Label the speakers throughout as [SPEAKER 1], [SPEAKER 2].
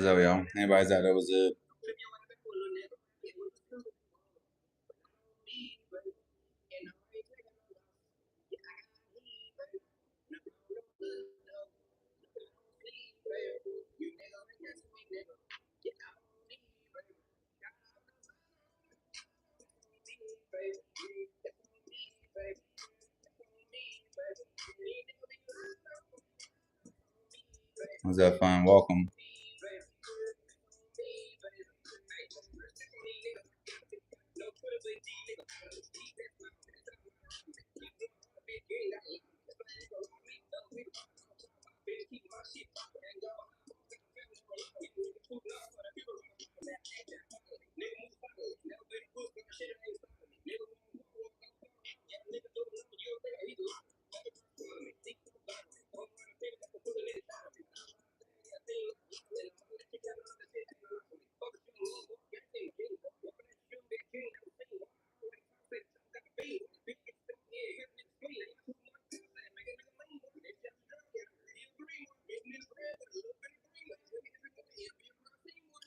[SPEAKER 1] What's up, y'all? Anybody's out there? What's up? What's up, fun? Welcome.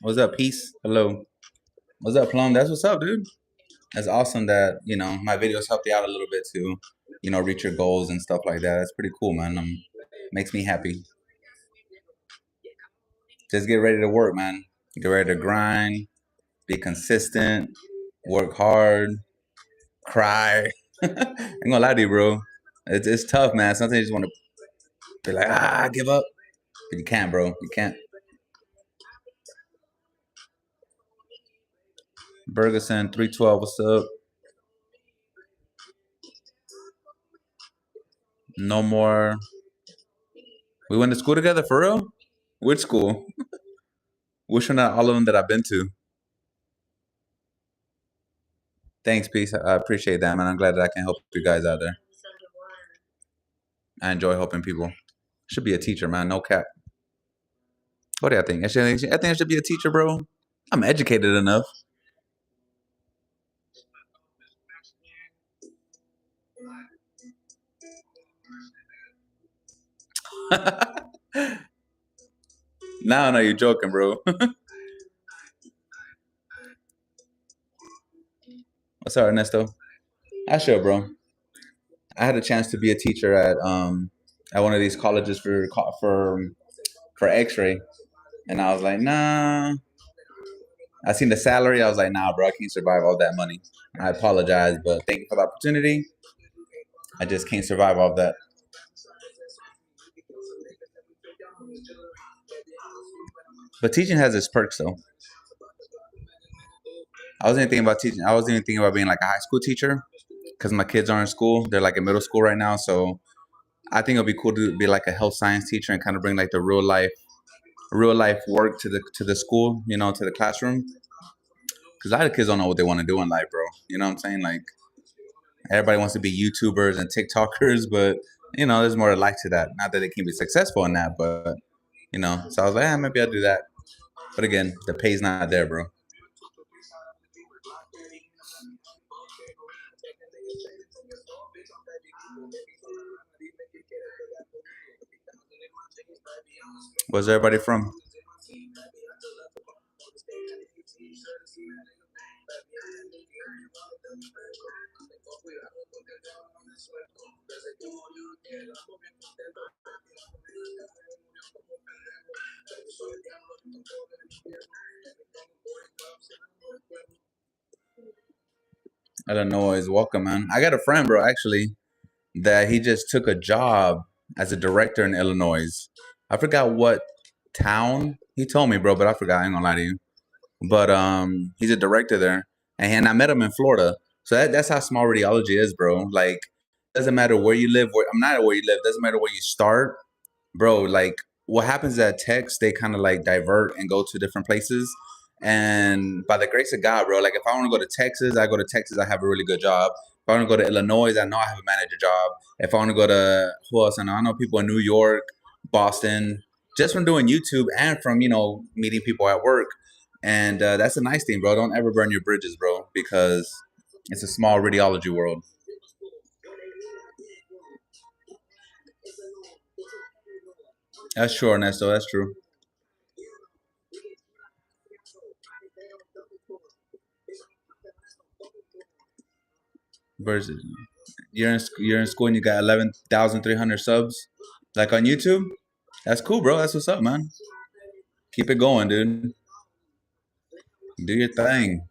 [SPEAKER 1] What's up, peace? Hello. What's up, Plum? That's what's up, dude. That's awesome that, my videos helped you out a little bit to, reach your goals and stuff like that. That's pretty cool, man. Makes me happy. Just get ready to work, man. Get ready to grind, be consistent, work hard, cry. I ain't gonna lie to you, bro. It's tough, man. Sometimes you just want to be like, give up. But you can't, bro. You can't. Bergeson, 312, what's up? No more. We went to school together, for real? Which school? Which one? All of them that I've been to. Thanks, peace. I appreciate that, man. I'm glad that I can help you guys out there. I enjoy helping people. Should be a teacher, man. No cap. What do I think? I think I should be a teacher, bro. I'm educated enough. No, you're joking, bro. What's up, Ernesto? I should, bro. I had a chance to be a teacher at one of these colleges for X-ray, and I was like, nah. I seen the salary. I was like, nah, bro. I can't survive all that money. I apologize, but thank you for the opportunity. I just can't survive all that. But teaching has its perks, though. I wasn't even thinking about teaching. I wasn't even thinking about being like a high school teacher because my kids are in school. They're like in middle school right now, so I think it'll be cool to be like a health science teacher and kind of bring like the real life work to the school, to the classroom. Because a lot of kids don't know what they want to do in life, bro. You know what I'm saying? Like everybody wants to be YouTubers and TikTokers, but there's more to life to that. Not that they can be successful in that, but So I was like, maybe I'll do that. But again, the pay's not there, bro. Where's everybody from? Illinois, welcome, man. I got a friend, bro, actually, that he just took a job as a director in Illinois. I forgot what town he told me, bro, but I forgot. I ain't gonna lie to you. But he's a director there, and I met him in Florida. So that's how small radiology is, bro. Like, doesn't matter where you live. I'm not where you live. Doesn't matter where you start, bro. Like, what happens at Tex, they kind of like divert and go to different places. And by the grace of God, bro, like if I want to go to Texas, I go to Texas. I have a really good job. If I want to go to Illinois, I know I have a manager job. If I want to go to who else? I know people in New York, Boston, just from doing YouTube and from meeting people at work. And that's a nice thing, bro. Don't ever burn your bridges, bro, because it's a small radiology world. That's true, Ernesto. That's true. Versus you're in school and you got 11,300 subs, like on YouTube. That's cool, bro. That's what's up, man. Keep it going, dude. Do your thing.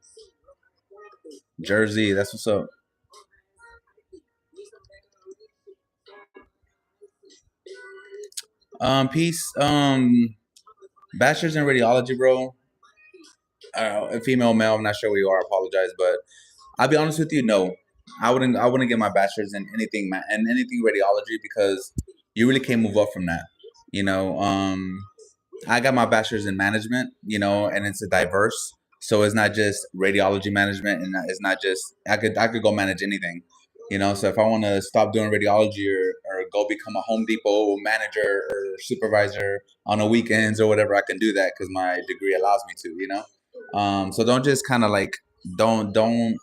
[SPEAKER 1] Jersey, that's what's up. Peace. Bachelor's in radiology, bro. A female, male. I'm not sure where you are. I apologize, but I'll be honest with you. No, I wouldn't. I wouldn't get my bachelor's in anything, and anything radiology because you really can't move up from that. You know, I got my bachelor's in management, and it's a diverse. So it's not just radiology management, and it's not just I could go manage anything, So if I want to stop doing radiology or go become a Home Depot manager or supervisor on the weekends or whatever, I can do that because my degree allows me to. So don't just kind of like don't don't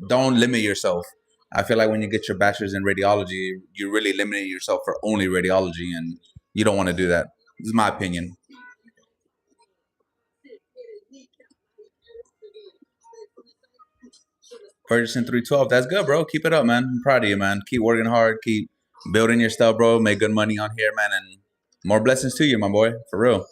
[SPEAKER 1] don't limit yourself. I feel like when you get your bachelor's in radiology, you're really limiting yourself for only radiology, and you don't want to do that. This is my opinion. Ferguson 312. That's good, bro. Keep it up, man. I'm proud of you, man. Keep working hard. Keep building your stuff, bro. Make good money on here, man. And more blessings to you, my boy. For real.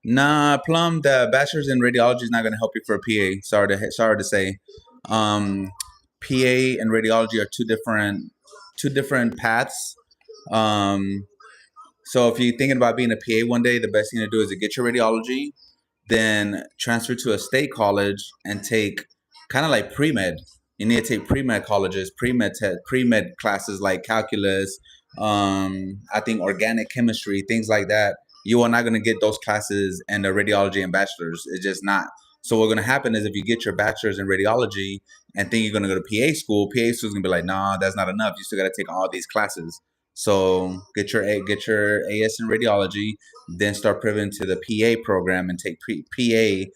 [SPEAKER 1] Nah, Plum, the bachelor's in radiology is not going to help you for a PA. Sorry to say. Um, PA and radiology are two different paths. Um, so if you're thinking about being a PA one day, the best thing to do is to get your radiology, then transfer to a state college and take kind of like pre-med. You need to take pre-med colleges, pre-med classes like calculus, I think organic chemistry, things like that. You are not going to get those classes in the radiology and bachelor's. It's just not. So what's going to happen is if you get your bachelor's in radiology and think you're going to go to PA school is going to be like, nah, that's not enough. You still got to take all these classes. So get your AS in radiology, then start pivoting to the PA program and take PA,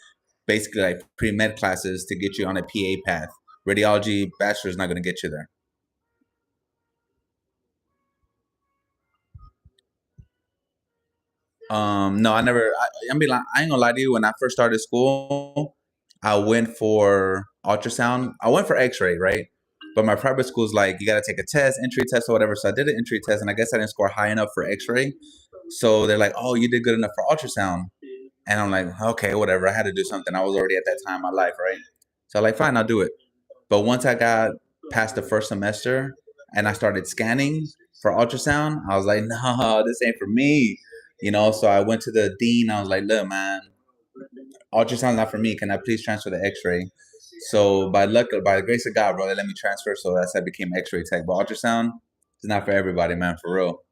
[SPEAKER 1] basically like pre med classes to get you on a PA path. Radiology bachelor is not going to get you there. No, I never. I ain't gonna lie to you. When I first started school, I went for ultrasound. I went for X-ray, right? But my private school's like you got to take a test, entry test or whatever. So I did an entry test, and I guess I didn't score high enough for X-ray. So they're like, "Oh, you did good enough for ultrasound." And I'm like, okay, whatever. I had to do something. I was already at that time in my life, right? So I'm like, fine, I'll do it. But once I got past the first semester and I started scanning for ultrasound, I was like, no, this ain't for me. So I went to the dean. I was like, look, man, ultrasound's not for me. Can I please transfer to X-ray? So by luck, by the grace of God, bro, they let me transfer. So that's how I became X-ray tech. But ultrasound is not for everybody, man, for real.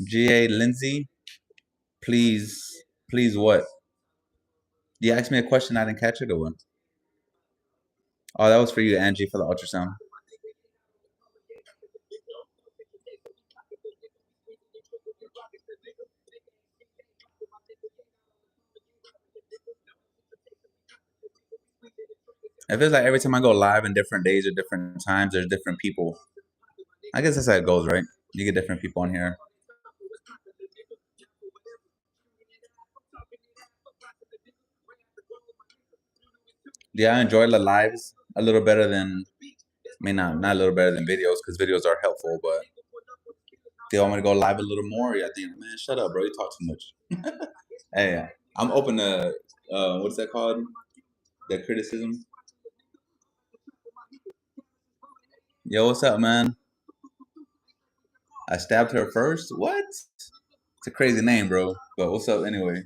[SPEAKER 1] GA Lindsay, please, please, what? You asked me a question. I didn't catch it or what? Oh, that was for you, Angie, for the ultrasound. It feels like every time I go live in different days or different times, there's different people. I guess that's how it goes, right? You get different people on here. Yeah, I enjoy the lives a little better than, I mean, not a little better than videos because videos are helpful, but they want me to go live a little more. Yeah, I think, man, shut up, bro. You talk too much. Hey, I'm open to, what's that called? The criticism. Yo, what's up, man? I stabbed her first? What? It's a crazy name, bro. But what's up anyway?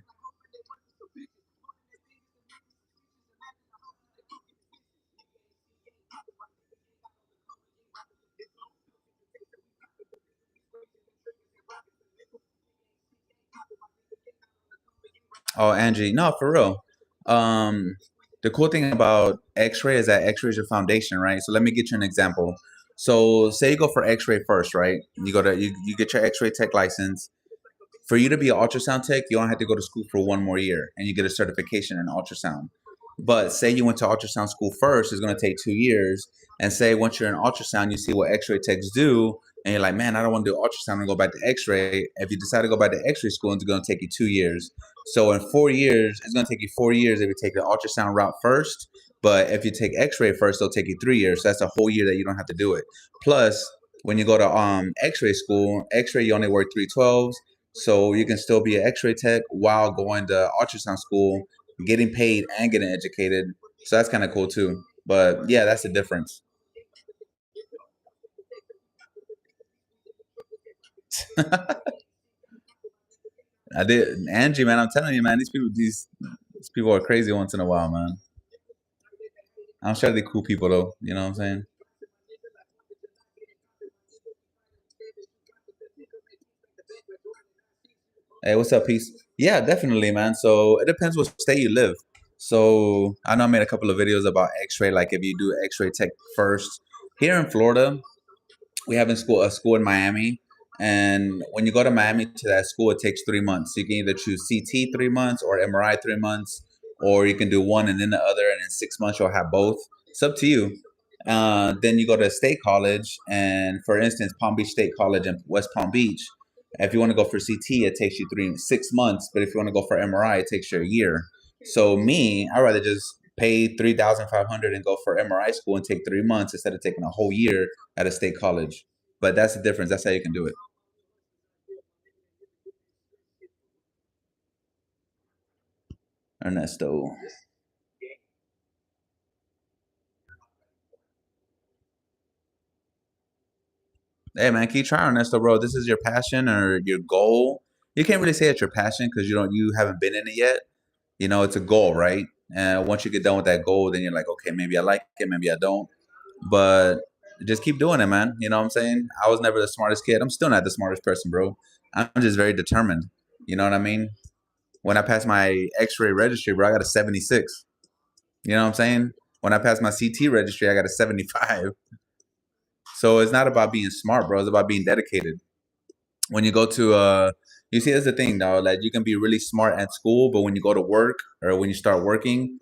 [SPEAKER 1] Oh, Angie, no, for real. Um, the cool thing about X-ray is that X-ray is your foundation, right? So let me get you an example. So say you go for X-ray first, right? You get your X-ray tech license. For you to be an ultrasound tech, you don't have to go to school for one more year, and you get a certification in ultrasound. But say you went to ultrasound school first, it's going to take 2 years. And say once you're in ultrasound, you see what X-ray techs do, and you're like, man, I don't want to do ultrasound and go back to X-ray. If you decide to go back to X-ray school, it's going to take you 2 years. So in 4 years, it's going to take you 4 years if you take the ultrasound route first. But if you take X-ray first, it'll take you 3 years. So that's a whole year that you don't have to do it. Plus, when you go to X-ray school, X-ray you only work 312s, so you can still be an X-ray tech while going to ultrasound school, getting paid and getting educated. So that's kind of cool too. But yeah, that's the difference. I did, Angie, man. I'm telling you, man. These people are crazy once in a while, man. I'm sure they're cool people though. You know what I'm saying? Hey, what's up, peace? Yeah, definitely, man. So it depends what state you live. So I know I made a couple of videos about X-ray, like if you do X-ray tech first. Here in Florida, we have a school in Miami, and when you go to Miami to that school, it takes 3 months. So you can either choose CT 3 months or MRI 3 months, or you can do one and then the other, and in 6 months you'll have both. It's up to you. Then you go to state college, and for instance, Palm Beach State College in West Palm Beach. If you want to go for CT, it takes you 6 months, but if you want to go for MRI, it takes you a year. So me, I rather just pay 3,500 and go for MRI school and take 3 months instead of taking a whole year at a state college. But that's the difference. That's how you can do it. Ernesto. Hey man, keep trying, Ernesto, bro. This is your passion or your goal. You can't really say it's your passion because you haven't been in it yet. It's a goal, right? And once you get done with that goal, then you're like, okay, maybe I like it, maybe I don't. But just keep doing it, man. You know what I'm saying? I was never the smartest kid. I'm still not the smartest person, bro. I'm just very determined. You know what I mean? When I passed my X-ray registry, bro, I got a 76. You know what I'm saying? When I passed my CT registry, I got a 75. So it's not about being smart, bro. It's about being dedicated. When you go to you see, that's the thing, though. Like you can be really smart at school, but when you go to work or when you start working,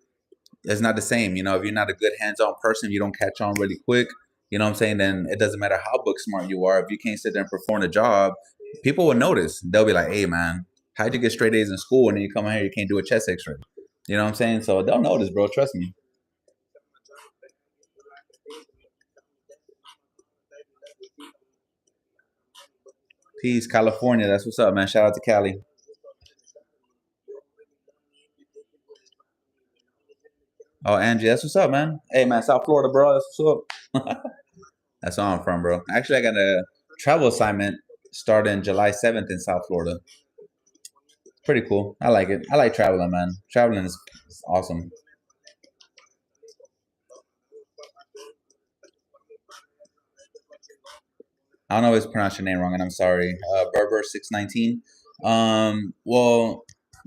[SPEAKER 1] it's not the same. If you're not a good hands-on person, you don't catch on really quick. You know what I'm saying? Then it doesn't matter how book smart you are. If you can't sit there and perform a job, people will notice. They'll be like, "Hey, man, how'd you get straight A's in school and then you come out here you can't do a chest X-ray?" You know what I'm saying? So they'll notice, bro. Trust me. Peace, California. That's what's up, man. Shout out to Cali. Oh, Angie, that's what's up, man. Hey, man, South Florida, bro. That's what's up. That's where I'm from, bro. Actually, I got a travel assignment starting July 7th in South Florida. Pretty cool. I like it. I like traveling, man. Traveling is awesome. I don't always pronounce your name wrong, and I'm sorry. Berber 619. Well,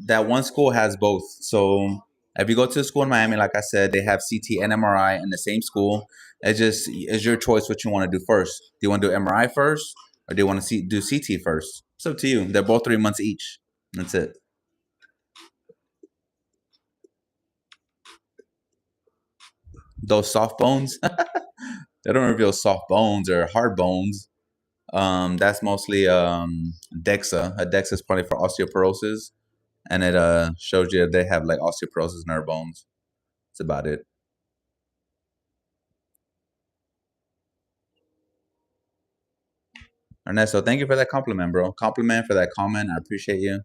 [SPEAKER 1] that one school has both. So if you go to a school in Miami, like I said, they have CT and MRI in the same school. It's your choice what you want to do first. Do you want to do MRI first, or do you want to do CT first? It's up to you. They're both 3 months each. That's it. Those soft bones, they don't reveal soft bones or hard bones. That's mostly DEXA. A DEXA is probably for osteoporosis, and it shows you they have like osteoporosis in their bones. That's about it. Ernesto, thank you for that compliment, bro. Compliment for that comment. I appreciate you.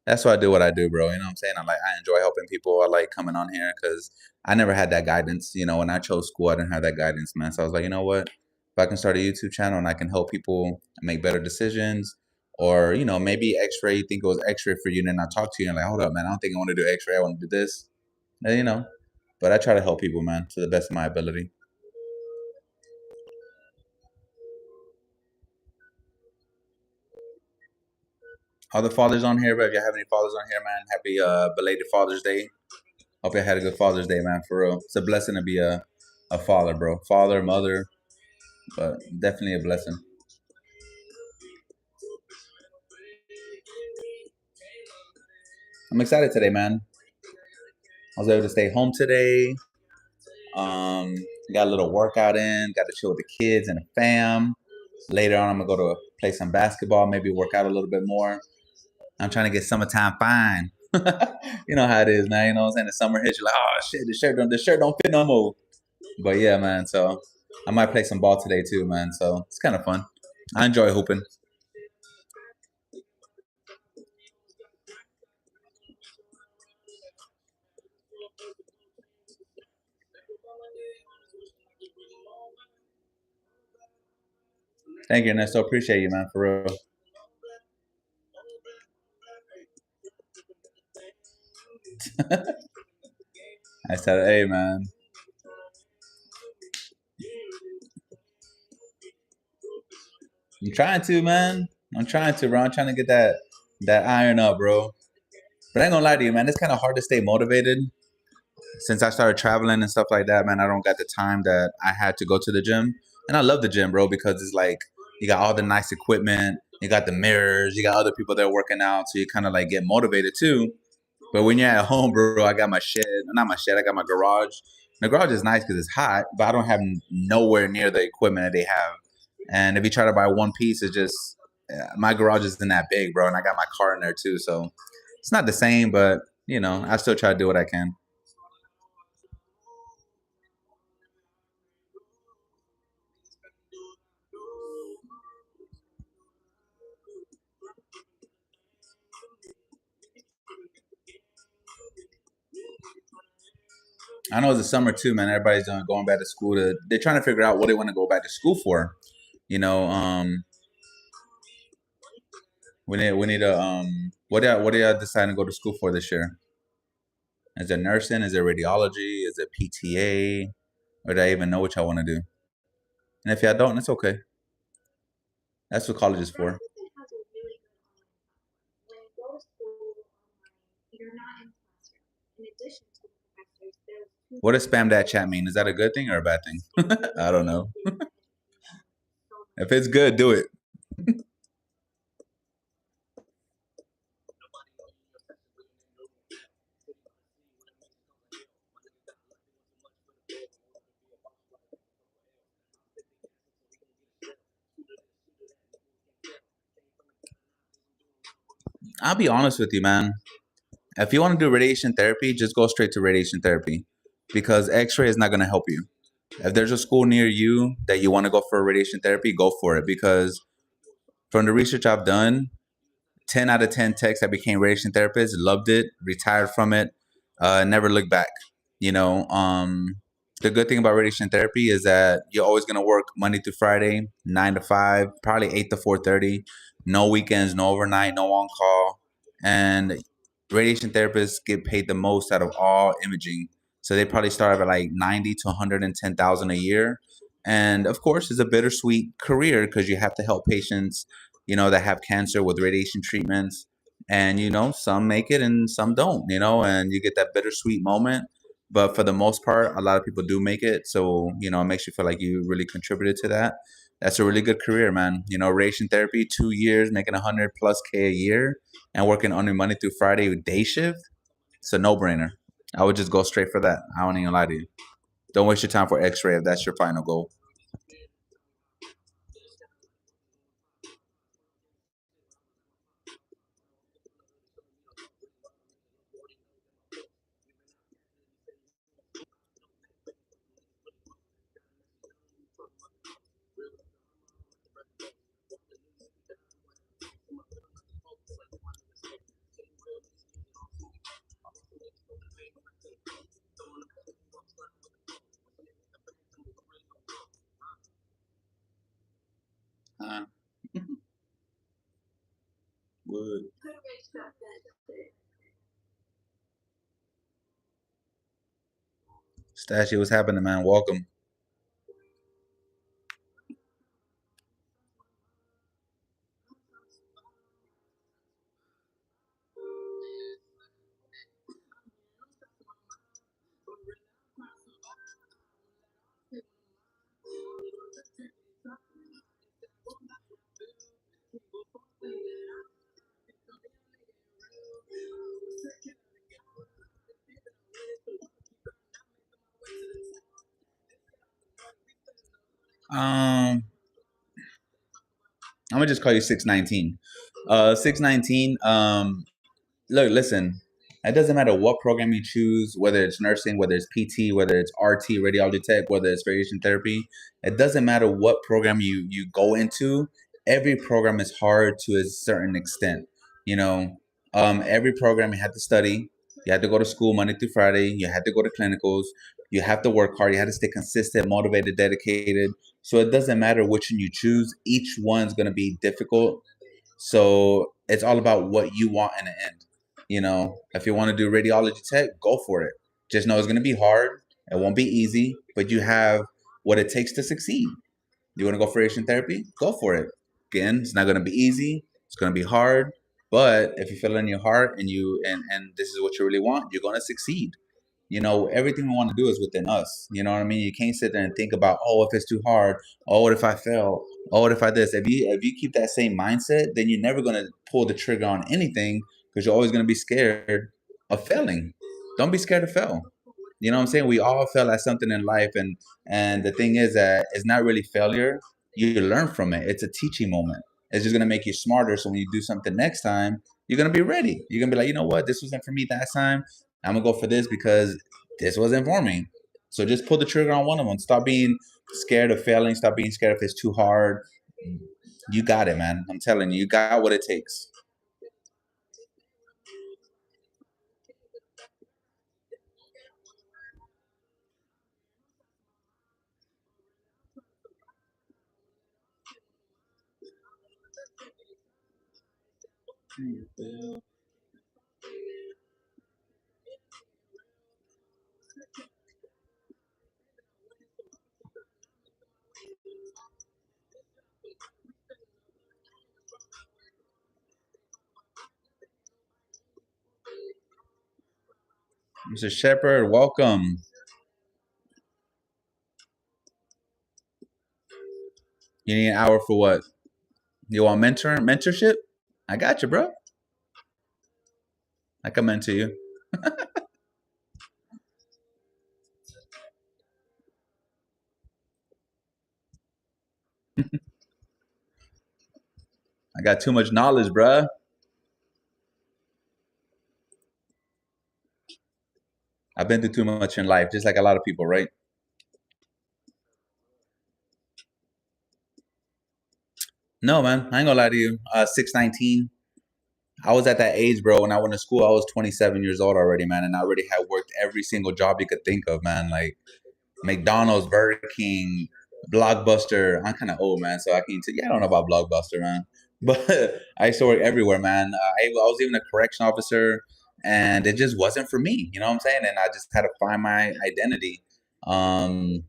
[SPEAKER 1] That's why I do what I do, bro. You know what I'm saying? I enjoy helping people. I like coming on here because I never had that guidance. When I chose school, I didn't have that guidance, man. So I was like, you know what? If I can start a YouTube channel and I can help people make better decisions, or maybe X-ray, you think it was X-ray for you, and then I talk to you and like, hold up, man, I don't think I want to do X-ray. I want to do this. And. But I try to help people, man, to the best of my ability. All the fathers on here, but if you have any fathers on here, man, happy belated Father's Day. Hope you had a good Father's Day, man. For real, it's a blessing to be a father, bro. Father, mother, but definitely a blessing. I'm excited today, man. I was able to stay home today. Um, got a little workout in. Got to chill with the kids and the fam. Later on, I'm gonna go to play some basketball. Maybe work out a little bit more. I'm trying to get summertime fine. You know how it is, man. You know what I'm saying? The summer hits, you're like, oh shit, the shirt don't fit no more. But yeah, man. So I might play some ball today too, man. So it's kind of fun. I enjoy hooping. Thank you, Ernesto. Appreciate you, man. For real. I said, hey, man. I'm trying to, man. I'm trying to, bro. I'm trying to get that iron up, bro. But I ain't gonna lie to you, man. It's kind of hard to stay motivated since I started traveling and stuff like that, man. I don't got the time that I had to go to the gym. And I love the gym, bro, because it's like you got all the nice equipment, you got the mirrors, you got other people there working out, so you kind of like get motivated too. But when you're at home, bro, I got my shed, not my shed, I got my garage. The garage is nice because it's hot, but I don't have nowhere near the equipment that they have. And if you try to buy one piece, it's just my garage isn't that big, bro, and I got my car in there too, so it's not the same. But I still try to do what I can. I know it's the summer too, man. Everybody's going back to school. They're trying to figure out what they want to go back to school for. You know, we need to what are y'all deciding to go to school for this year? Is it nursing? Is it radiology? Is it PTA? Or do I even know what y'all want to do? And if y'all don't, it's okay. That's what college is for. What does spam that chat mean? Is that a good thing or a bad thing? I don't know. If it's good, do it. I'll be honest with you, man. If you want to do radiation therapy, just go straight to radiation therapy because X-ray is not going to help you. If there's a school near you that you want to go for radiation therapy, go for it because from the research I've done, 10 out of 10 techs that became radiation therapists loved it, retired from it, never looked back. You know, the good thing about radiation therapy is that you're always going to work Monday through Friday, 9 to 5, probably 8 to 4:30, no weekends, no overnight, no on call. And radiation therapists get paid the most out of all imaging. So they probably start at like 90 to 110,000 a year. And of course, it's a bittersweet career because you have to help patients that have cancer with radiation treatments. And, some make it and some don't, and you get that bittersweet moment. But for the most part, a lot of people do make it. So, it makes you feel like you really contributed to that. That's a really good career, man. Radiation therapy, 2 years, making 100 plus K a year and working only Monday through Friday with day shift. It's a no brainer. I would just go straight for that. I don't even lie to you. Don't waste your time for x ray if that's your final goal. Uh, would. Statue, what's happening, man? Welcome. Um, I'm gonna just call you 619. 619. Look, listen. It doesn't matter what program you choose, whether it's nursing, whether it's PT, whether it's RT, radiology tech, whether it's radiation therapy. It doesn't matter what program you go into. Every program is hard to a certain extent. You know, every program you had to study. You had to go to school Monday through Friday. You had to go to clinicals. You have to work hard. You had to stay consistent, motivated, dedicated. So it doesn't matter which one you choose. Each one's going to be difficult. So it's all about what you want in the end. You know, if you want to do radiology tech, go for it. Just know it's going to be hard. It won't be easy, but you have what it takes to succeed. You want to go for radiation therapy? Go for it. Again, it's not going to be easy. It's going to be hard. But if you feel it in your heart and and this is what you really want, you're going to succeed. You know, everything we want to do is within us. You know what I mean? You can't sit there and think about, oh, if it's too hard, oh, what if I fail? Oh, what if I this? If you keep that same mindset, then you're never gonna pull the trigger on anything because you're always gonna be scared of failing. Don't be scared to fail. You know what I'm saying? We all fail at something in life, and the thing is that it's not really failure. You learn from it. It's a teaching moment. It's just gonna make you smarter. So when you do something next time, you're gonna be ready. You're gonna be like, you know what, this wasn't for me that time. I'm gonna go for this because this wasn't for me. So just pull the trigger on one of them. Stop being scared of failing. Stop being scared if it's too hard. You got it, man. I'm telling you, you got what it takes. Mr. Shepard, welcome. You need an hour for what? You want mentorship? I got you, bro. I can mentor you. I got too much knowledge, bro. I've been through too much in life, just like a lot of people, right? No, man. I ain't gonna lie to you. 619. I was at that age, bro. When I went to school, I was 27 years old already, man, and I already had worked every single job you could think of, man. Like McDonald's, Burger King, Blockbuster. I'm kind of old, man, so I can yeah, I don't know about Blockbuster, man, but I used to work everywhere, man. I was even a correction officer, and it just wasn't for me. You know what I'm saying? And I just had to find my identity. Um,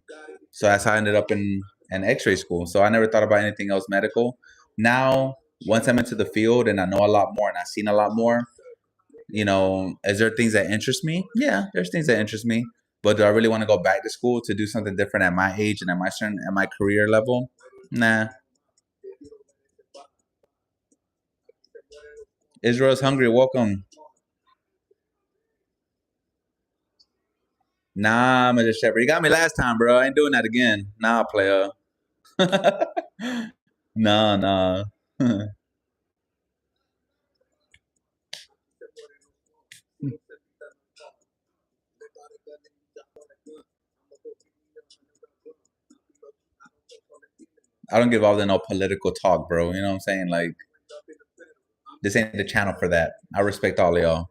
[SPEAKER 1] so that's how I ended up in X-ray school. So I never thought about anything else medical. Now, once I'm into the field and I know a lot more and I've seen a lot more, is there things that interest me? Yeah, there's things that interest me. But do I really want to go back to school to do something different at my age and at my career level? Nah. Israel's hungry. Welcome. Nah, Mr. Shepard. You got me last time, bro. I ain't doing that again. Nah, player. Nah, nah. I don't give all the no political talk, bro. You know what I'm saying? Like, this ain't the channel for that. I respect all of y'all.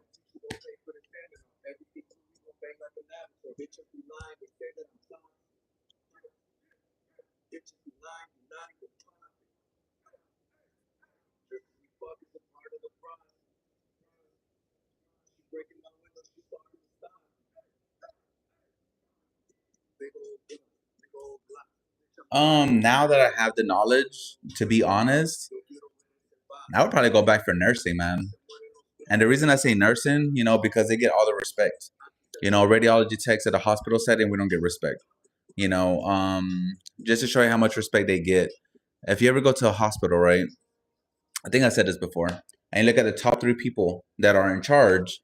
[SPEAKER 1] Now that I have the knowledge, to be honest, I would probably go back for nursing, man. And the reason I say nursing, because they get all the respect. Radiology techs at a hospital setting, we don't get respect. Just to show you how much respect they get. If you ever go to a hospital, right? I think I said this before. And you look at the top three people that are in charge.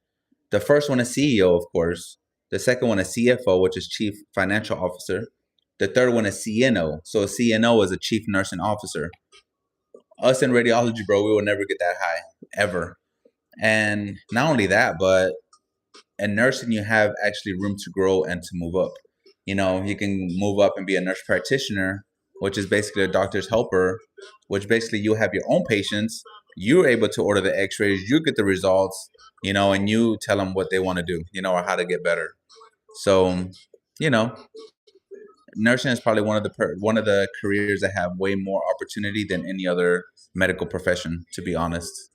[SPEAKER 1] The first one is CEO, of course. The second one is CFO, which is Chief Financial Officer. The third one is CNO. So a CNO is a chief nursing officer. Us in radiology, bro, we will never get that high ever. And not only that, but in nursing, you have actually room to grow and to move up. You can move up and be a nurse practitioner, which is basically a doctor's helper, which basically you have your own patients. You're able to order the x-rays, you get the results, and you tell them what they want to do, or how to get better. So, you know, nursing is probably one of the careers that have way more opportunity than any other medical profession, to be honest.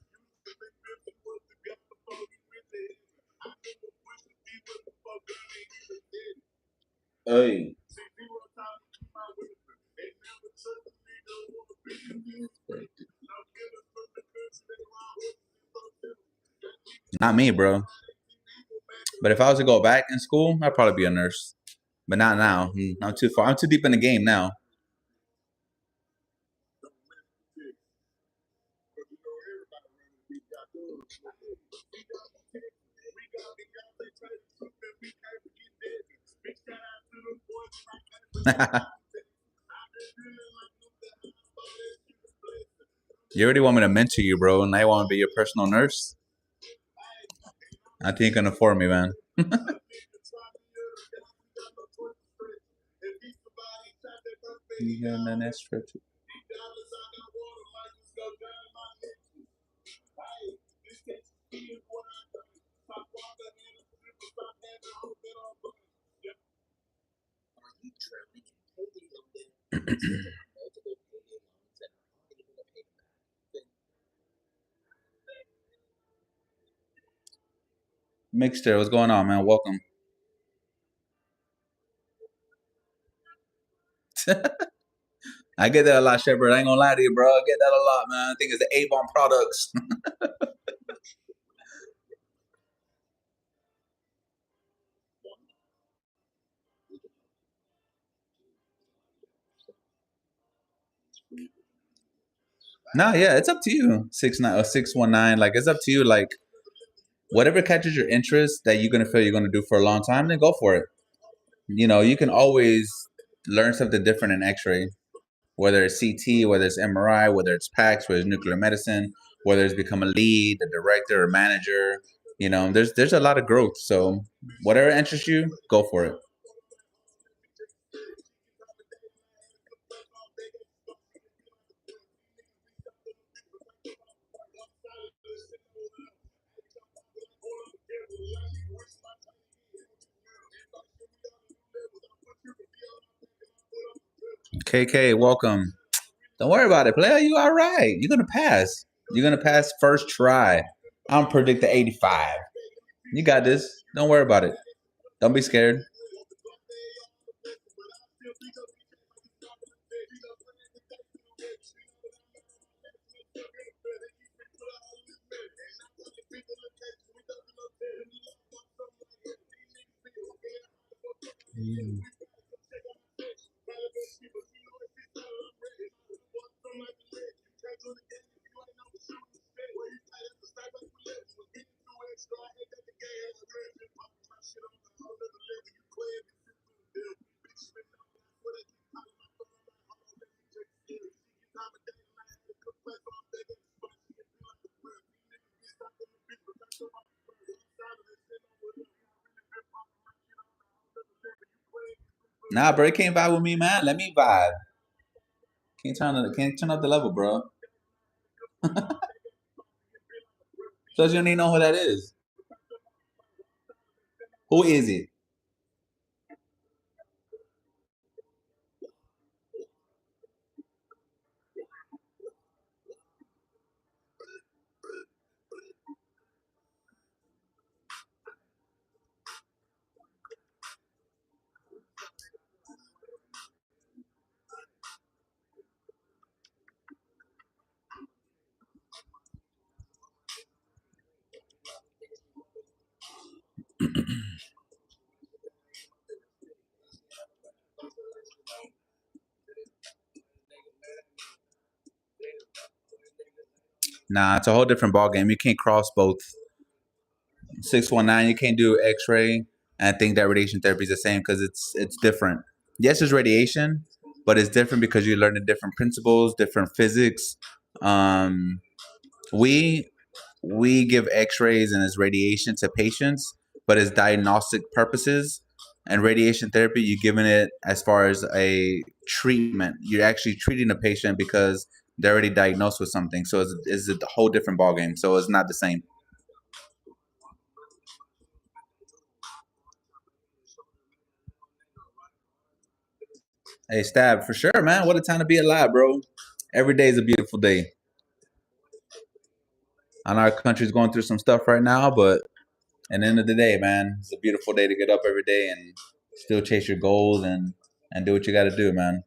[SPEAKER 1] Hey, not me, bro. But if I was to go back in school, I'd probably be a nurse. But not now. I'm too far. I'm too deep in the game now. You already want me to mentor you, bro, and I want to be your personal nurse. I think you can afford me, man. You got the next trip. Mixter, what's going on, man? Welcome. I get that a lot, Shepard. I ain't gonna lie to you, bro. I get that a lot, man. I think it's the Avon products. No, yeah, it's up to you. 619 or 619. Like it's up to you. Like whatever catches your interest that you're gonna feel you're gonna do for a long time, then go for it. You can always learn something different in X-ray, whether it's CT, whether it's MRI, whether it's PACS, whether it's nuclear medicine, whether it's become a lead, a director, or manager. There's a lot of growth. So whatever interests you, go for it. KK, welcome. Don't worry about it, player. You all right. You're gonna pass. You're gonna pass first try. I'm predicting 85. You got this. Don't worry about it. Don't be scared. Nah, bro, you can't vibe with me, man. Let me vibe. Can't turn up the level, bro. Plus, you don't even know who that is. Who is it? Nah, it's a whole different ball game. You can't cross both. 619. You can't do X-ray and think that radiation therapy is the same because it's different. yes, it's radiation, but it's different because you're learning different principles, different physics. Um, we we give X-rays and it's radiation to patients, but it's diagnostic purposes. And radiation therapy, you're giving it as far as a treatment. You're actually treating a patient because they're already diagnosed with something. So it's a whole different ballgame. So it's not the same. Hey, Stab, for sure, man. What a time to be alive, bro. Every day is a beautiful day. I know our country's going through some stuff right now, but at the end of the day, man, it's a beautiful day to get up every day and still chase your goals and do what you got to do, man.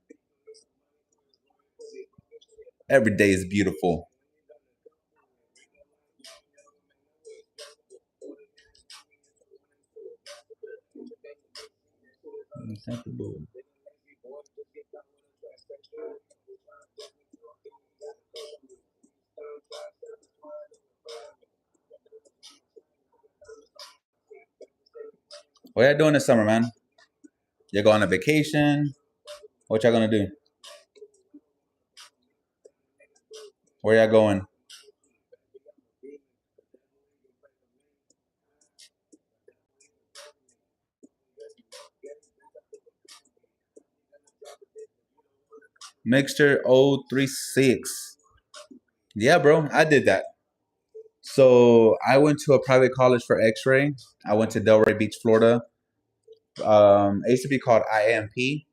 [SPEAKER 1] Every day is beautiful. What y'all doing this summer, man? You going on a vacation? What y'all gonna do? Where y'all going? Mixture 036. Yeah, bro, I did that. So I went to a private college for X-ray. I went to Delray Beach, Florida. It used to be called IMP,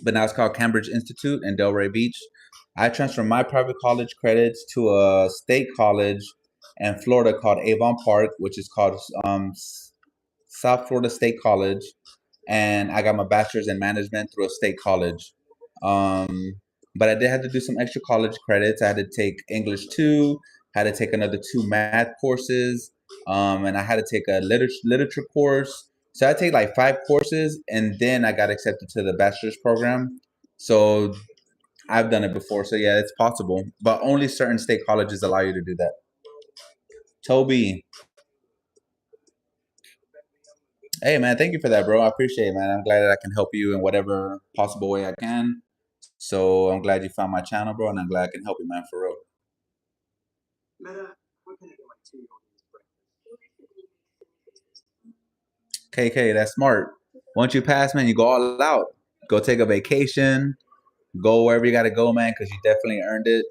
[SPEAKER 1] but now it's called Cambridge Institute in Delray Beach. I transferred my private college credits to a state college in Florida called Avon Park, which is called South Florida State College, and I got my bachelor's in management through a state college. Um, but I did have to do some extra college credits. I had to take English 2, had to take another 2 math courses, and I had to take a literature course. So I take like 5 courses, and then I got accepted to the bachelor's program. So I've done it before. So yeah, it's possible, but only certain state colleges allow you to do that. Toby, hey man, thank you for that, bro. I appreciate it, man. I'm glad that I can help you in whatever possible way I can. So I'm glad you found my channel, bro, and I'm glad I can help you, man, for real. KK, that's smart. Once you pass, man, you go all out. Go take a vacation. Go wherever you got to go, man, because you definitely earned it.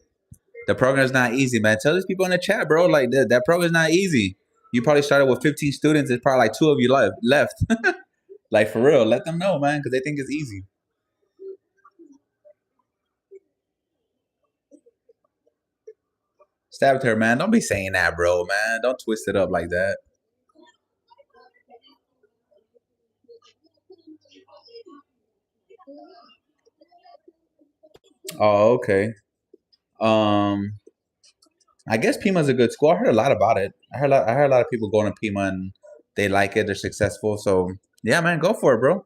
[SPEAKER 1] The program's not easy, man. Tell these people in the chat, bro. Like that program's not easy. You probably started with 15 students. There's probably like 2 of you left. Like for real, let them know, man, because they think it's easy. Stabbed her, man. Don't be saying that, bro, man. Don't twist it up like that. Oh, okay. Um, I guess Pima's a good school. I heard a lot about it. I heard a lot of people going to Pima and they like it. They're successful. So yeah, man, go for it, bro.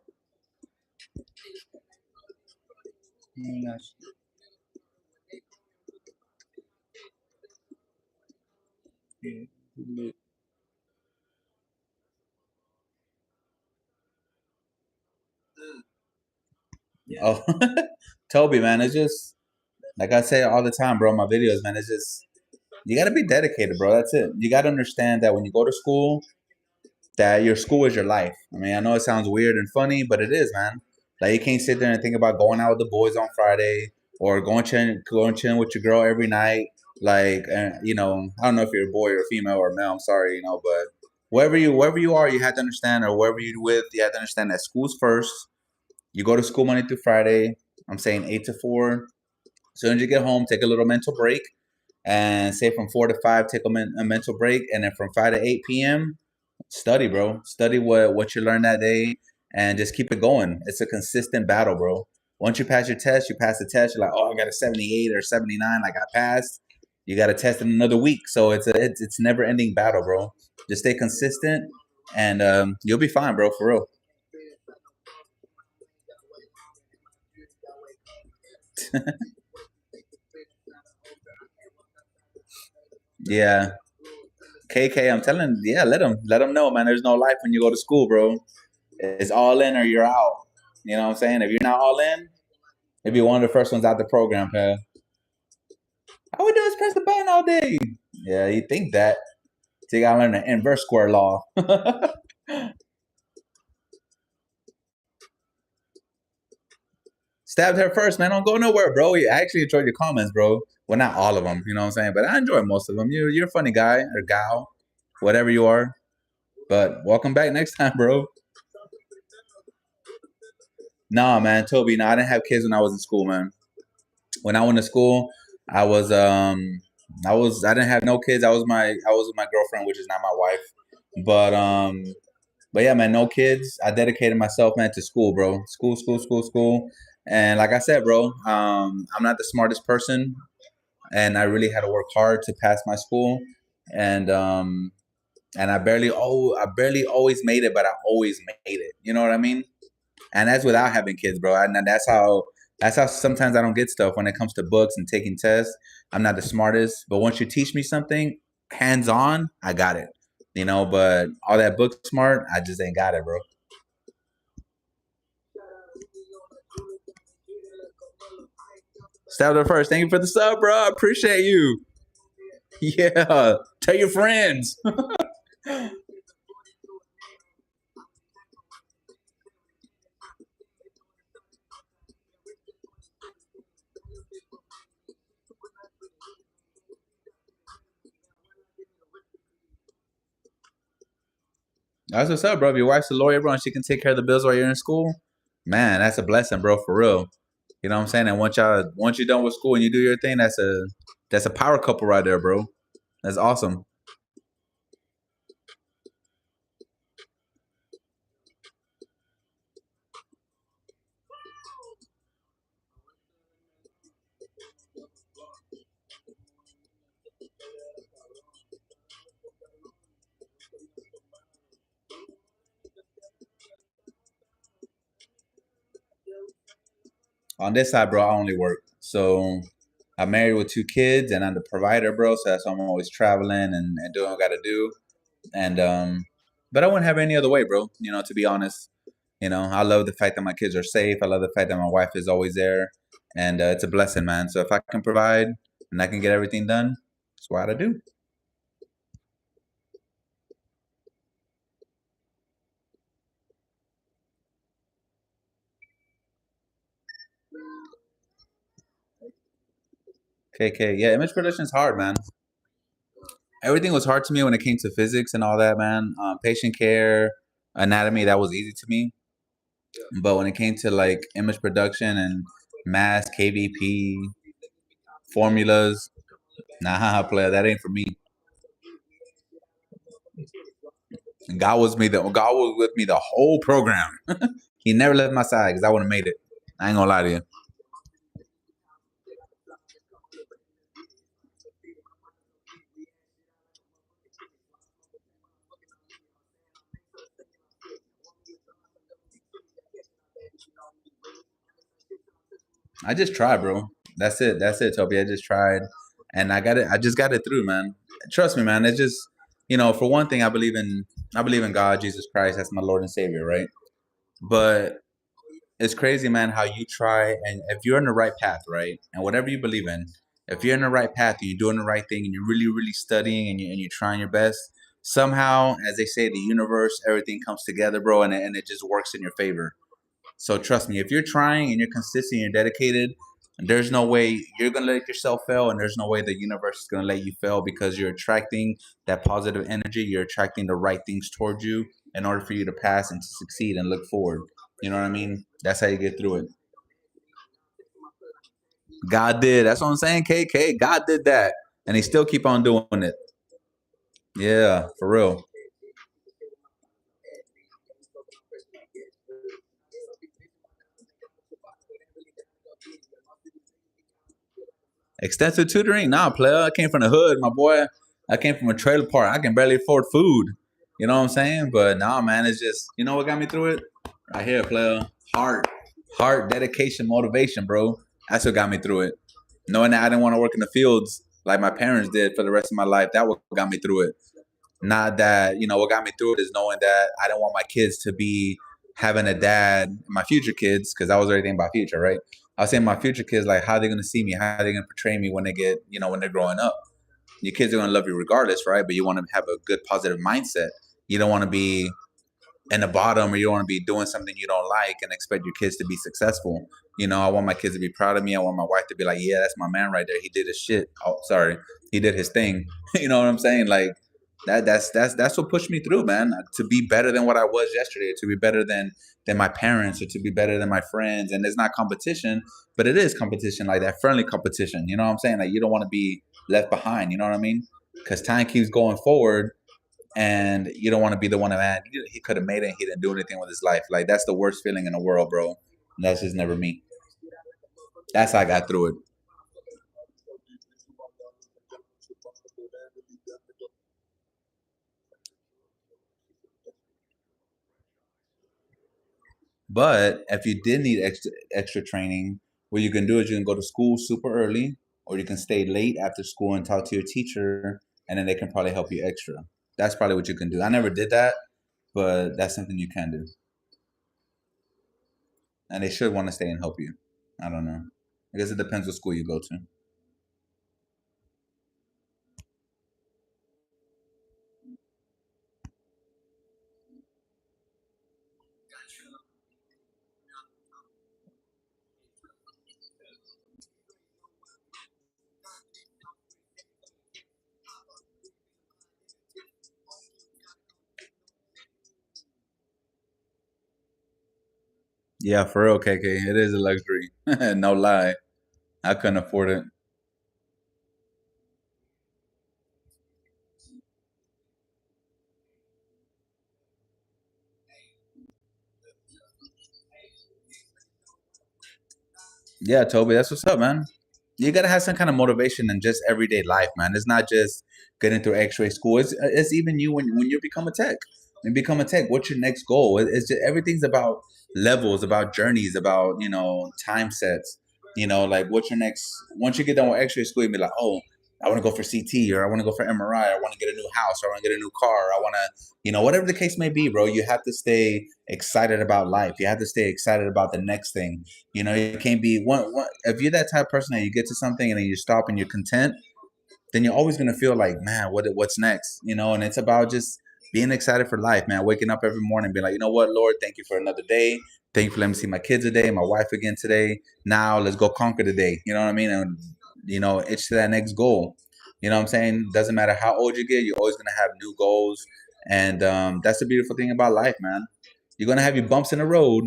[SPEAKER 1] Oh, Toby, man, it's just like I say all the time, bro. My videos, man, it's just you got to be dedicated, bro. That's it. You got to understand that when you go to school, that your school is your life. I mean, I know it sounds weird and funny, but it is, man. Like you can't sit there and think about going out with the boys on Friday or going chilling with your girl every night. Like, I don't know if you're a boy or female or male. I'm sorry, but wherever you are, you have to understand, or wherever you're with, you have to understand that school's first. You go to school Monday through Friday. I'm saying 8 to 4. As soon as you get home, take a little mental break, and say from 4 to 5, take a mental break, and then from 5 to 8 p.m. study, bro. Study what you learned that day, and just keep it going. It's a consistent battle, bro. Once you pass your test, you pass the test. You're like, oh, I got a 78 or 79. Like I passed. You got to test in another week, so it's never ending battle, bro. Just stay consistent, and you'll be fine, bro. For real. Yeah, KK, I'm telling, yeah, let them know, man. There's no life when you go to school, bro. It's all in or you're out. You know what I'm saying? If you're not all in, maybe one of the first ones out the program, pal. All we do is press the button all day. Yeah, you think that. So you gotta learn the inverse square law. Stabbed her first, man. Don't go nowhere, bro. I actually enjoyed your comments, bro. Well, not all of them, you know what I'm saying? But I enjoy most of them. You're a funny guy or gal, whatever you are. But welcome back next time, bro. Nah, man, Toby. No, I didn't have kids when I was in school, man. When I went to school, I was I didn't have no kids. I was with my girlfriend, which is not my wife. But but yeah, man, no kids. I dedicated myself, man, to school, bro. School, school, school, school. And like I said, bro, I'm not the smartest person, and I really had to work hard to pass my school. And I barely always made it, but I always made it. You know what I mean? And that's without having kids, bro. And that's how sometimes I don't get stuff when it comes to books and taking tests. I'm not the smartest, but once you teach me something hands on, I got it. You know, but all that book smart, I just ain't got it, bro. Stabber first. Thank you for the sub, bro. I appreciate you. Yeah. Tell your friends. That's what's up, bro. If your wife's a lawyer, bro, and she can take care of the bills while you're in school, man, that's a blessing, bro, for real. You know what I'm saying? And once you're done with school and you do your thing, that's a power couple right there, bro. That's awesome. On this side, bro, I only work. So I'm married with two kids and I'm the provider, bro. So that's why I'm always traveling and doing what I gotta do. And but I wouldn't have it any other way, bro. You know, to be honest. You know, I love the fact that my kids are safe. I love the fact that my wife is always there. And it's a blessing, man. So if I can provide and I can get everything done, that's what I do. KK. Yeah, image production is hard, man. Everything was hard to me when it came to physics and all that, man. Patient care, anatomy, that was easy to me. But when it came to like image production and mass, KVP, formulas, nah, player, that ain't for me. God was with me the whole program. He never left my side because I would have made it. I ain't gonna lie to you. I just tried, bro. That's it. That's it, Toby. I just tried, and I got it. I just got it through, man. Trust me, man. It's just, for one thing, I believe in God, Jesus Christ. That's my Lord and Savior, right? But it's crazy, man, how you try, and if you're in the right path, right, and whatever you believe in, if you're in the right path and you're doing the right thing and you're really, really studying and you're trying your best, somehow, as they say, the universe, everything comes together, bro, and it just works in your favor. So trust me, if you're trying and you're consistent, you're dedicated, there's no way you're gonna let yourself fail, and there's no way the universe is gonna let you fail because you're attracting that positive energy. You're attracting the right things towards you in order for you to pass and to succeed and look forward. You know what I mean? That's how you get through it. God did. That's what I'm saying, KK. God did that, and He still keep on doing it. Yeah, for real. Extensive tutoring? Nah, player. I came from the hood, my boy. I came from a trailer park. I can barely afford food. You know what I'm saying? But nah, man, it's just what got me through it? Right here, player. Heart, dedication, motivation, bro. That's what got me through it. Knowing that I didn't want to work in the fields like my parents did for the rest of my life, that what got me through it. Not that what got me through it is knowing that I didn't want my kids to be having a dad, my future kids, because I was already thinking about future, right? I was saying my future kids, like, how are they going to see me? How are they going to portray me when they get, when they're growing up? Your kids are going to love you regardless, right? But you want to have a good, positive mindset. You don't want to be in the bottom, or you don't want to be doing something you don't like and expect your kids to be successful. I want my kids to be proud of me. I want my wife to be like, yeah, that's my man right there. He did his shit. Oh, sorry. He did his thing. You know what I'm saying? Like, that's what pushed me through, man. To be better than what I was yesterday, to be better than my parents, or to be better than my friends. And it's not competition, but it is competition, like that friendly competition. You know what I'm saying? Like, you don't want to be left behind. You know what I mean? Because time keeps going forward, and you don't want to be the one that, man, he could have made it. He didn't do anything with his life. Like, that's the worst feeling in the world, bro. And that's just never me. That's how I got through it. But if you did need extra training, what you can do is you can go to school super early, or you can stay late after school and talk to your teacher, and then they can probably help you extra. That's probably what you can do. I never did that, but that's something you can do. And they should want to stay and help you. I don't know. I guess it depends what school you go to. Yeah, for real, KK. It is a luxury. No lie. I couldn't afford it. Yeah, Toby, that's what's up, man. You gotta have some kind of motivation in just everyday life, man. It's not just getting through X-ray school. It's even you when you become a tech. When you become a tech, what's your next goal? It's just everything's about levels, about journeys, about time sets. Like, what's your next? Once you get done with X-ray school, you be like, oh, I want to go for CT, or I want to go for MRI. I want to get a new house, or I want to get a new car. I want to, whatever the case may be, bro. You have to stay excited about life. You have to stay excited about the next thing. You can't be one. If you're that type of person that you get to something and then you stop and you're content, then you're always gonna feel like, man, what's next? And it's about just being excited for life, man. Waking up every morning, being like, you know what, Lord, thank you for another day. Thank you for letting me see my kids today, my wife again today. Now let's go conquer the day. You know what I mean? And it's to that next goal. You know what I'm saying? Doesn't matter how old you get, you're always gonna have new goals, and that's the beautiful thing about life, man. You're gonna have your bumps in the road,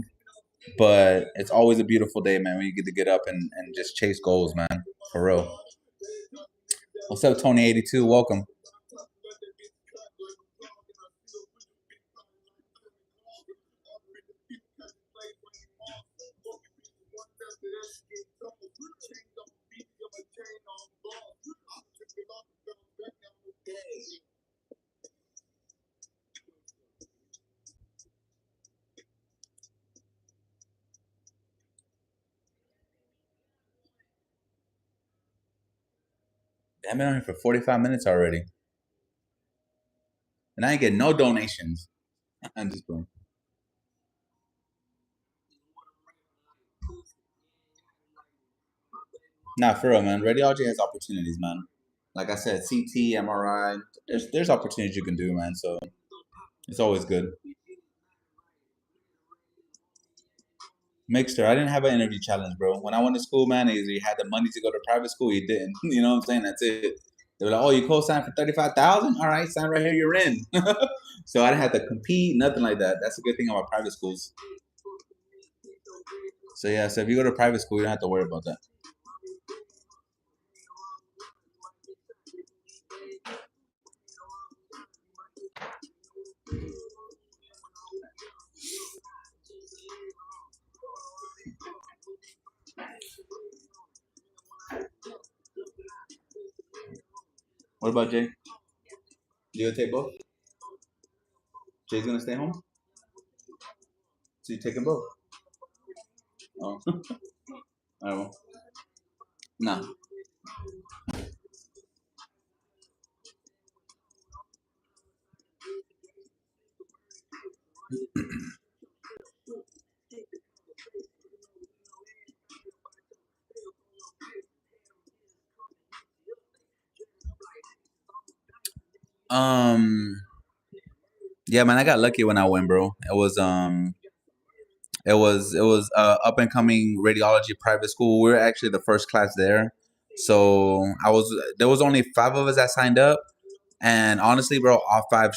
[SPEAKER 1] but it's always a beautiful day, man, when you get to get up and just chase goals, man. For real. What's up, Tony82? Welcome. I've been on here for 45 minutes already, and I ain't getting no donations. I'm just going. Nah, for real, man. Radiology has opportunities, man. Like I said, CT, MRI. There's opportunities you can do, man. So it's always good. Mixter. I didn't have an interview challenge, bro. When I went to school, man, either you had the money to go to private school, you didn't. You know what I'm saying? That's it. They were like, "Oh, you co-signed for 35,000? All right, sign right here. You're in." So I didn't have to compete, nothing like that. That's a good thing about private schools. So yeah, so if you go to private school, you don't have to worry about that. What about Jay? You gonna take both? Jay's gonna stay home, so you taking both? Oh, I don't know. Nah. Um, yeah, man, I got lucky when I went, bro. It was up and coming radiology private school. We were actually the first class there. So I was there was only five of us that signed up. And honestly, bro, all five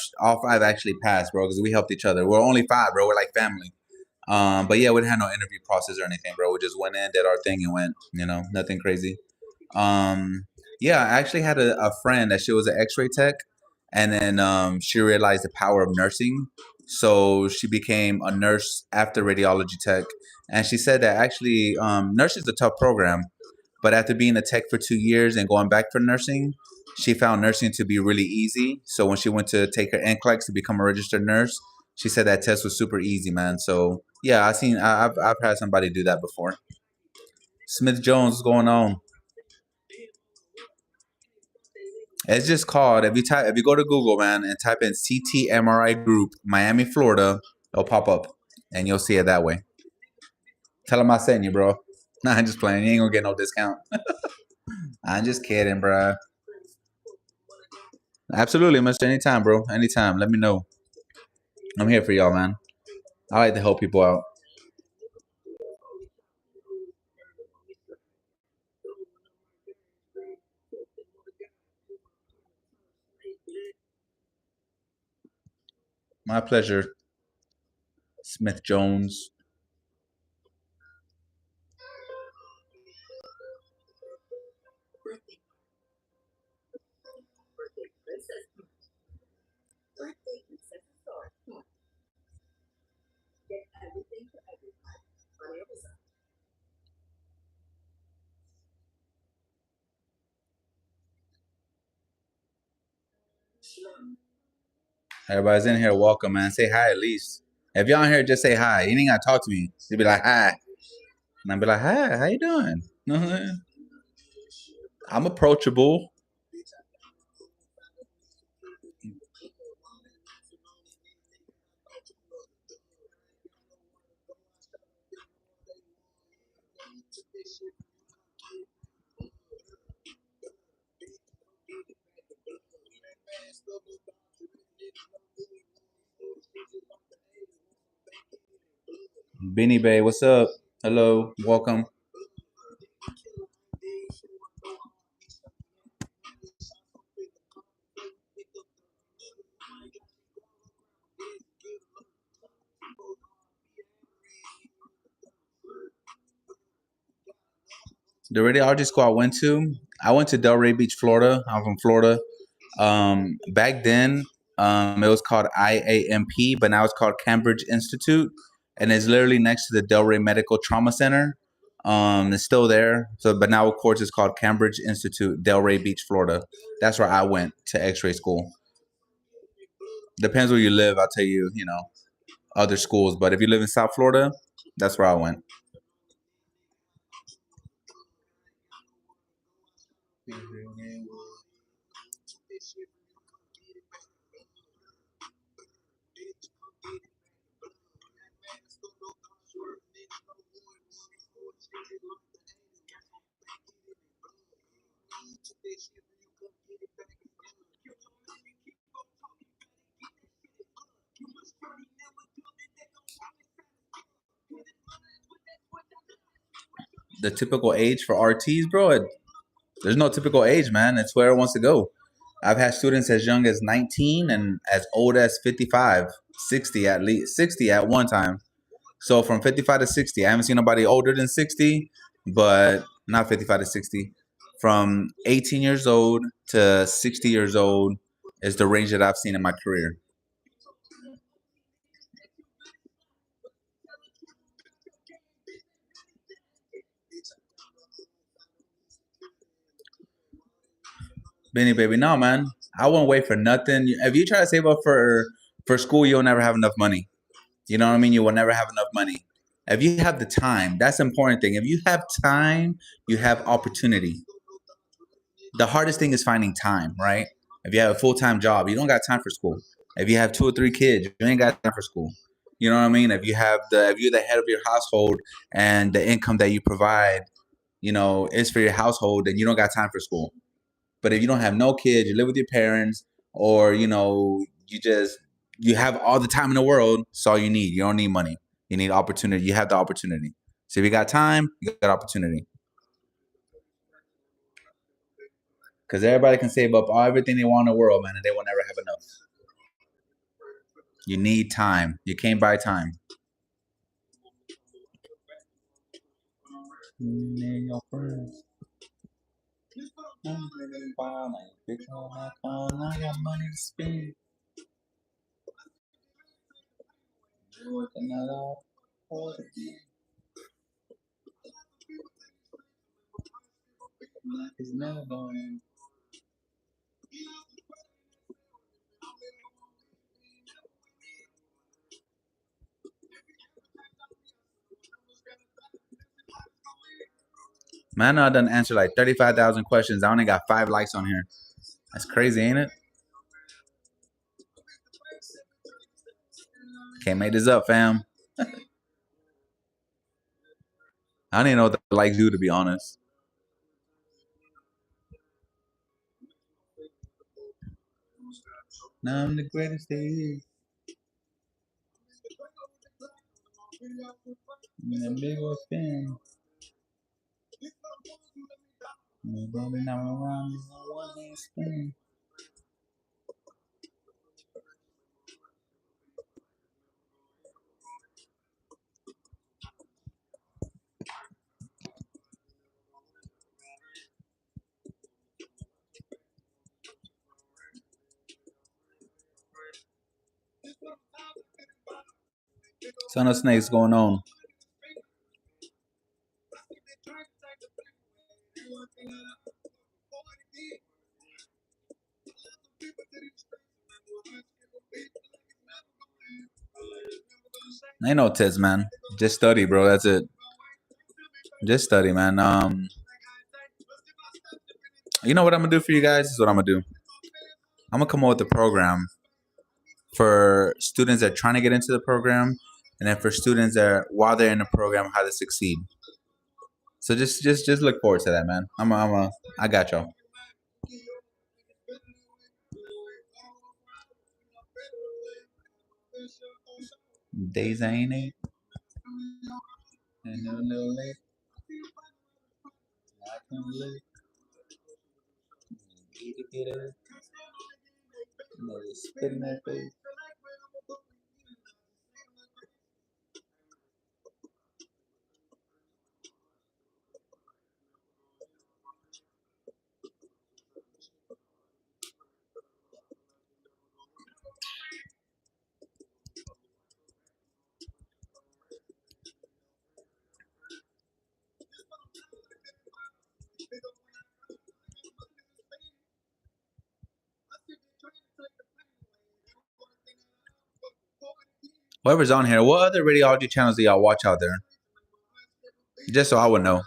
[SPEAKER 1] actually passed, bro, because we helped each other. We're only five, bro. We're like family. But yeah, we didn't have no interview process or anything, bro. We just went in, did our thing, and went. Nothing crazy. Um, yeah, I actually had a friend that she was an X-ray tech, and then she realized the power of nursing, so she became a nurse after radiology tech. And she said that actually, nursing is a tough program, but after being a tech for 2 years and going back for nursing, she found nursing to be really easy. So when she went to take her NCLEX to become a registered nurse, she said that test was super easy, man. So yeah, I've had somebody do that before. Smith Jones, what's going on? It's just called if you go to Google, man, and type in CT MRI Group Miami, Florida, it'll pop up, and you'll see it that way. Tell them I sent you, bro. Nah, I'm just playing. You ain't gonna get no discount. I'm just kidding, bro. Absolutely, Mister. Anytime, bro. Anytime. Let me know. I'm here for y'all, man. I like to help people out. My pleasure, Smith Jones. Everybody's in here. Welcome, man. Say hi at least. If y'all in here, just say hi. You ain't gotta talk to me. You be like hi, and I'll be like hi. How you doing? I'm approachable. Benny Bay, what's up? Hello, welcome. The radiology school I went to Delray Beach, Florida. I'm from Florida. Back then, it was called IAMP, but now it's called Cambridge Institute, and it's literally next to the Delray Medical Trauma Center. It's still there. So, but now, of course, it's called Cambridge Institute, Delray Beach, Florida. That's where I went to X-ray school. Depends where you live. I'll tell you, other schools. But if you live in South Florida, that's where I went. The typical age for RTs, bro. There's no typical age, man. It's where it wants to go. I've had students as young as 19 and as old as 55, 60 at least, 60 at one time. So from 55 to 60, I haven't seen nobody older than 60, but not 55 to 60. From 18 years old to 60 years old is the range that I've seen in my career. Benny baby, no man, I won't wait for nothing. If you try to save up for school, you'll never have enough money. You know what I mean? You will never have enough money. If you have the time, that's the important thing. If you have time, you have opportunity. The hardest thing is finding time, right? If you have a full time job, you don't got time for school. If you have two or three kids, you ain't got time for school. You know what I mean? If you're the head of your household and the income that you provide, is for your household, then you don't got time for school. But if you don't have no kids, you live with your parents, or you have all the time in the world. It's all you need. You don't need money. You need opportunity. You have the opportunity. So if you got time, you got opportunity. Because everybody can save up everything they want in the world, man, and they will never have enough. You need time. You can't buy time. And your friends. I got money to spend. Man, I done answered like 35,000 questions. I only got 5 likes on here. That's crazy, ain't it? Can't make this up, fam. I don't even know what the likes do, to be honest. Now I'm the greatest there is. The big old spin. Baby, now around me, one hand spin. Son of snakes going on. Ain't no test, man. Just study, bro. That's it. Just study, man. You know what I'm gonna do for you guys? This is what I'm gonna do. I'm gonna come up with a program for students that are trying to get into the program, and then for students that while they're in the program, how to succeed. So just look forward to that, man. I got y'all. Days ain't it? And a little late. I can live. Get it. Spit in that face. Whoever's on here, what other radiology channels do y'all watch out there? Just so I would know.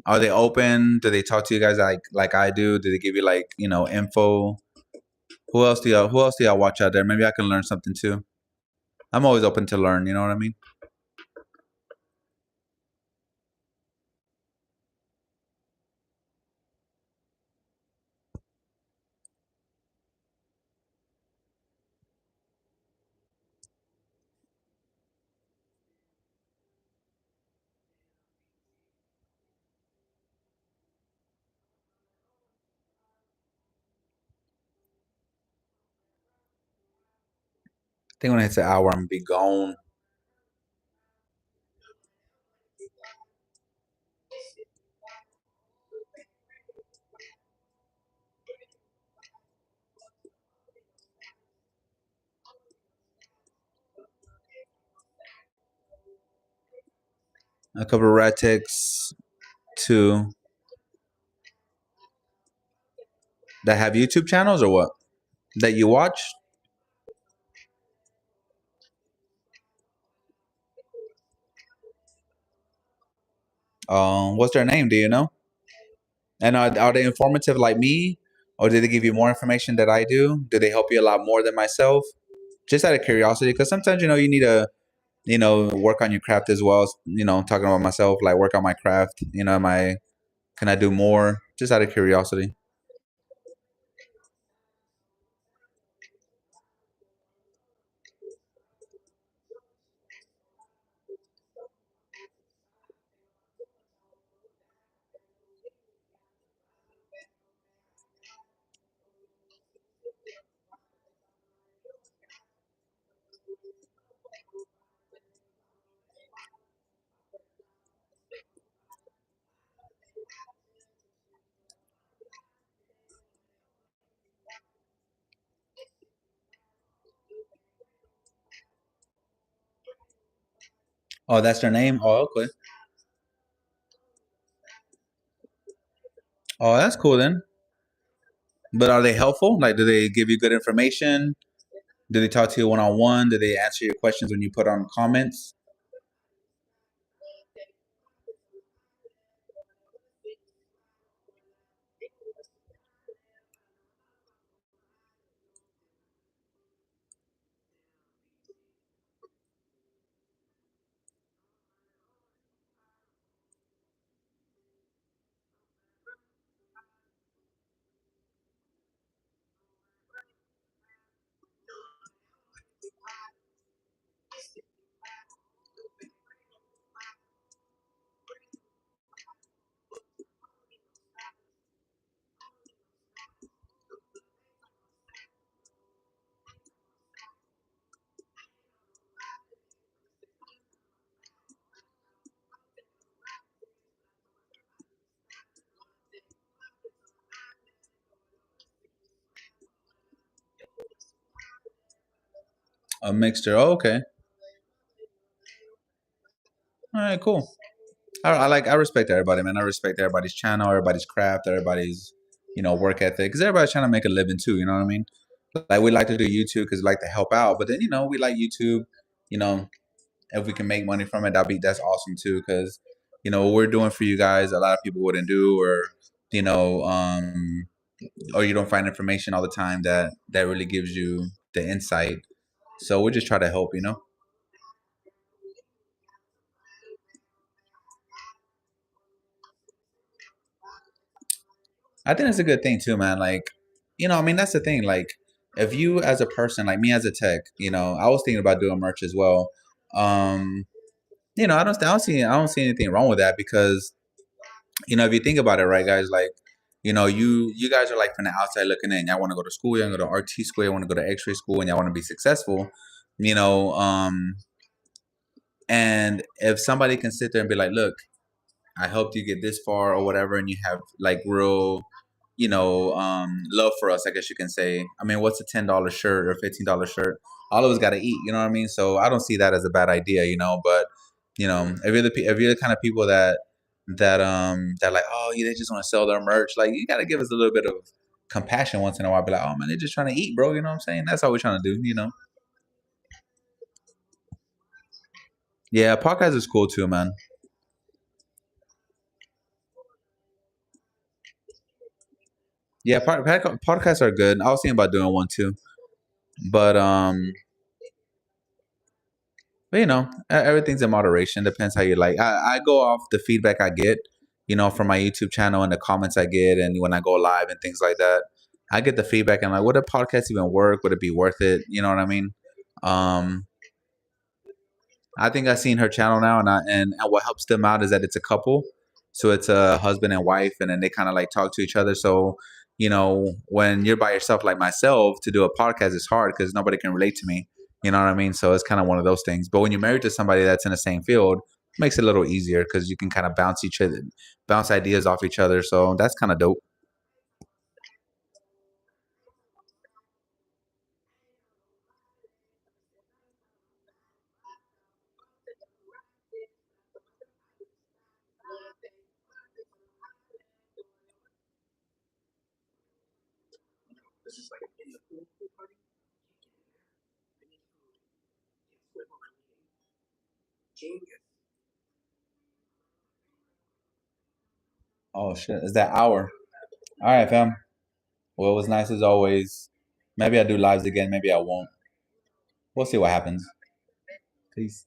[SPEAKER 1] Are they open? Do they talk to you guys like I do? Do they give you info? Who else do y'all watch out there? Maybe I can learn something too. I'm always open to learn, you know what I mean? I think when it hits an hour, I'm gonna be gone. A couple of rat techs too that have YouTube channels or what? That you watch? What's their name? Do you know? And are they informative like me, or do they give you more information that I do? Do they help you a lot more than myself? Just out of curiosity, because sometimes you need to work on your craft as well. Talking about myself, like work on my craft. Can I do more? Just out of curiosity. Oh, that's their name. Oh, okay. Oh, that's cool then. But are they helpful? Like, do they give you good information? Do they talk to you one on one? Do they answer your questions when you put on comments? A mixture. Oh, okay. All right, cool. I respect everybody, man. I respect everybody's channel, everybody's craft, everybody's work ethic. Because everybody's trying to make a living too. You know what I mean? Like we like to do YouTube because we like to help out, but then we like YouTube. You know, if we can make money from it, that's awesome too. Because what we're doing for you guys, a lot of people wouldn't do, or you know, um, or you don't find information all the time that really gives you the insight. So we just try to help. I think it's a good thing too, man. Like, I mean, that's the thing. Like, if you as a person, like me as a tech, I was thinking about doing merch as well. Um, I don't see anything wrong with that because if you think about it, right, guys, like, you guys are like from the outside looking in. Y'all want to go to school, y'all want to go to RT school, you want to go to X-ray school, and y'all want to be successful. You know, and if somebody can sit there and be like, look, I helped you get this far or whatever, and you have like real, love for us, I guess you can say. I mean, what's a $10 shirt or $15 shirt? All of us got to eat, you know what I mean? So I don't see that as a bad idea. But if you're the kind of people that like, oh, yeah, they just want to sell their merch, like you got to give us a little bit of compassion once in a while. Be like, oh man, they're just trying to eat, bro. You know what I'm saying? That's all we're trying to do. Yeah, podcast is cool too, man. Yeah, podcasts are good. I was thinking about doing one too, but everything's in moderation. Depends how you like. I go off the feedback I get, from my YouTube channel and the comments I get, and when I go live and things like that. I get the feedback and like, would a podcast even work? Would it be worth it? You know what I mean? Um, I think I've seen her channel now, and what helps them out is that it's a couple, so it's a husband and wife, and then they kind of like talk to each other. So, when you're by yourself, like myself, to do a podcast is hard because nobody can relate to me. You know what I mean? So it's kind of one of those things. But when you're married to somebody that's in the same field, it makes it a little easier because you can kind of bounce ideas off each other. So that's kind of dope. Oh shit! Is that hour? All right, fam. Well, it was nice as always. Maybe I'll do lives again. Maybe I won't. We'll see what happens. Peace.